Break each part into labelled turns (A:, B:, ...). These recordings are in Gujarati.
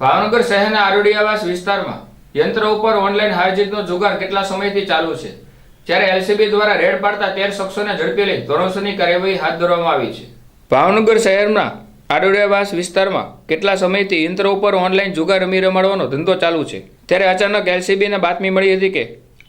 A: ભાવનગર શહેરના આરોડિયાવાસ વિસ્તારમાં યંત્ર ઉપર ઓનલાઈન હારજીતનો જુગાર કેટલા સમયથી ચાલુ છે, જ્યારે એલસીબી દ્વારા રેડ પાડતા 13 શખ્સોને ઝડપી લઈ ધોરણસરની કાર્યવાહી હાથ ધરવામાં આવી છે। ભાવનગર શહેરના આરોડિયાવાસ વિસ્તારમાં કેટલા સમયથી યંત્ર ઉપર ઓનલાઈન જુગાર રમી રમાડવાનો ધંધો ચાલુ છે, ત્યારે અચાનક એલસીબીને બાતમી મળી હતી કે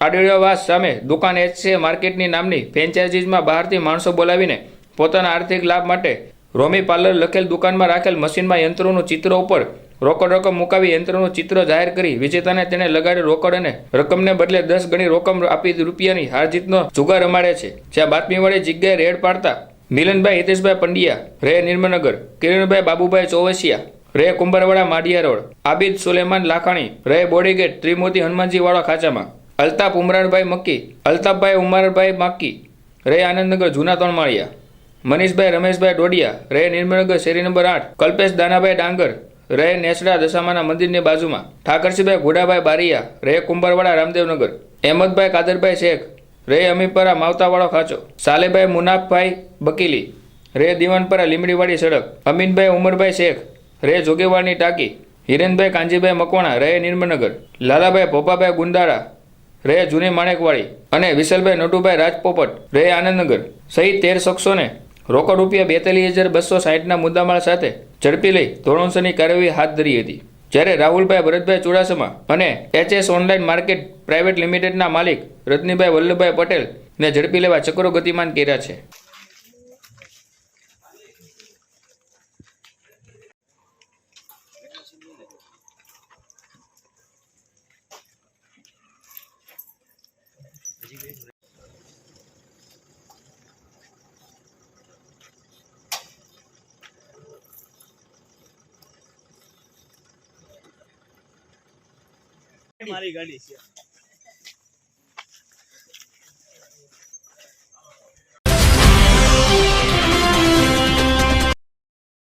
A: આરોડિયાવાસ સામે દુકાન એચસે માર્કેટની નામની ફ્રેન્ચાઇઝીમાં બહારથી માણસો બોલાવીને પોતાના આર્થિક લાભ માટે રોમી પાર્લર લખેલ દુકાનમાં રાખેલ મશીનમાં યંત્રોનું ચિત્ર ઉપર રોકડ રકમ મુકાવી યંત્રનું ચિત્ર જાહેર કરી વિજેતાને તેને લગાડી રોકડ અને રકમને બદલે 10 ગણી રકમ આપી રૂપિયાની હારજીતનો જુગાર રમાડે છે। જ્યાં બાતમીવાળી જગ્યાએ રેડ પાડતા મિલનભાઈ હિતેશભાઈ પંડ્યા રહે નિર્મનગર, કિરણભાઈ બાબુભાઈ ચોવસિયા રહે કુંભારવાડા માડિયા રોડ, આબિદ સુલેમાન લાખાણી રહે બોડીગેટ ત્રિમૂર્તિ હનુમાનજી વાળા ખાચામાં, અલ્તાફ ઉમરાનભાઈ મક્કી, અલ્તાફભાઈ ઉમરભાઈ માકી રહે આનંદનગર જૂના તણમાળિયા, મનીષભાઈ રમેશભાઈ ડોડિયા રહે નિર્મનગર શેરી નંબર 8, કલ્પેશ દાનાભાઈ ડાંગર રહે નેસડા દશામાના મંદિરની બાજુમાં, ઠાકરસિંહભાઈ ઘોડાભાઈ બારિયા રહે કુંભારવાડા રામદેવનગર, અહેમદભાઈ કાદરભાઈ શેખ રહે અમીપરા માવતાવાળો ખાચો, સાલેભાઈ મુનાફભાઈ બકીલી રહે દીવાનપરા લીમડીવાડી સડક, અમીનભાઈ ઉમરભાઈ શેખ રહે જોગેવાડની ટાંકી, હિરેનભાઈ કાંજીભાઈ મકવાણા રહે નિર્મનગર, લાલાભાઈ ભોપાભાઈ ગુંદારા રહે જૂની માણેકવાડી અને વિશલભાઈ નટુભાઈ રાજપોપટ રહે આનંદનગર સહિત 13 શખ્સોને રોકડ રૂપિયા 42,260ના મુદ્દામાલ સાથે ઝડપી લઈ ધોરણસરની કાર્યવાહી હાથ ધરી હતી। જ્યારે રાહુલભાઈ ભરતભાઈ ચુડાસમા અને એચએસ ઓનલાઈન માર્કેટ પ્રાઇવેટ લિમિટેડના માલિક રજનીભાઈ વલ્લભભાઈ પટેલને ઝડપી લેવા ચક્રો ગતિમાન કર્યા છે।
B: મારી ગાડી છે।